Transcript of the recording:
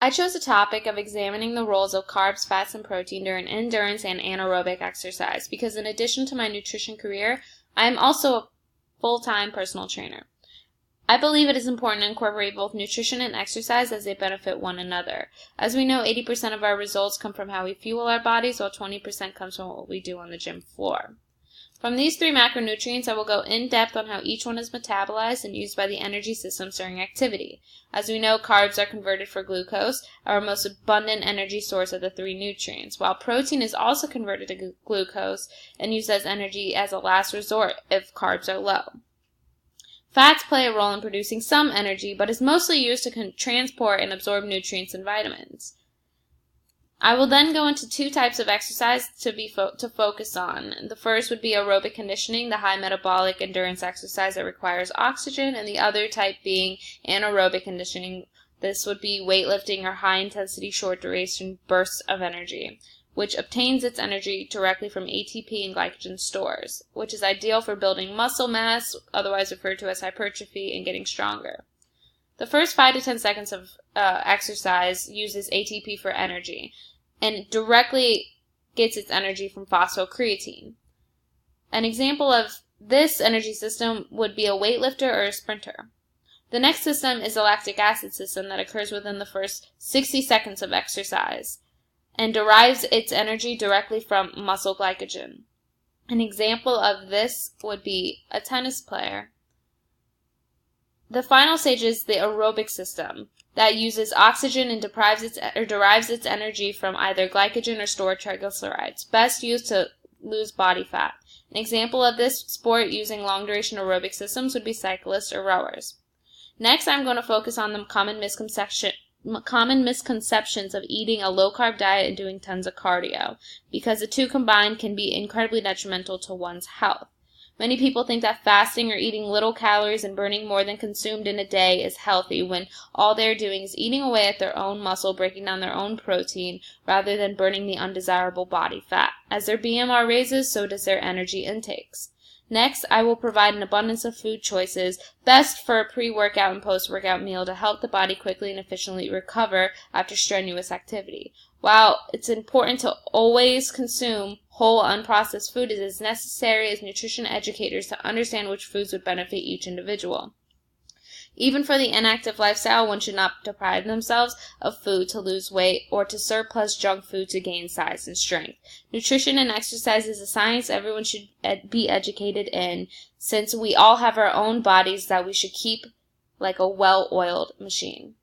I chose a topic of examining the roles of carbs, fats, and protein during endurance and anaerobic exercise because in addition to my nutrition career, I am also a full-time personal trainer. I believe it is important to incorporate both nutrition and exercise as they benefit one another. As we know, 80% of our results come from how we fuel our bodies, while 20% comes from what we do on the gym floor. From these 3 macronutrients, I will go in depth on how each one is metabolized and used by the energy systems during activity. As we know, carbs are converted for glucose, our most abundant energy source of the 3 nutrients, while protein is also converted to glucose and used as energy as a last resort if carbs are low. Fats play a role in producing some energy, but is mostly used to transport and absorb nutrients and vitamins. I will then go into 2 types of exercise to focus on. The first would be aerobic conditioning, the high metabolic endurance exercise that requires oxygen, and the other type being anaerobic conditioning. This would be weightlifting or high-intensity short-duration bursts of energy, which obtains its energy directly from ATP and glycogen stores, which is ideal for building muscle mass, otherwise referred to as hypertrophy, and getting stronger. The first 5 to 10 seconds of exercise uses ATP for energy and directly gets its energy from phosphocreatine. An example of this energy system would be a weightlifter or a sprinter. The next system is the lactic acid system that occurs within the first 60 seconds of exercise and derives its energy directly from muscle glycogen. An example of this would be a tennis player. The final stage is the aerobic system that uses oxygen and derives its energy from either glycogen or stored triglycerides, best used to lose body fat. An example of this sport using long-duration aerobic systems would be cyclists or rowers. Next, I'm going to focus on the common misconceptions of eating a low-carb diet and doing tons of cardio, because the 2 combined can be incredibly detrimental to one's health. Many people think that fasting or eating little calories and burning more than consumed in a day is healthy when all they're doing is eating away at their own muscle, breaking down their own protein, rather than burning the undesirable body fat. As their BMR raises, so does their energy intakes. Next, I will provide an abundance of food choices best for a pre-workout and post-workout meal to help the body quickly and efficiently recover after strenuous activity. While it's important to always consume whole unprocessed food, it is necessary as nutrition educators to understand which foods would benefit each individual. Even for the inactive lifestyle, one should not deprive themselves of food to lose weight or to surplus junk food to gain size and strength. Nutrition and exercise is a science everyone should be educated in, since we all have our own bodies that we should keep like a well-oiled machine.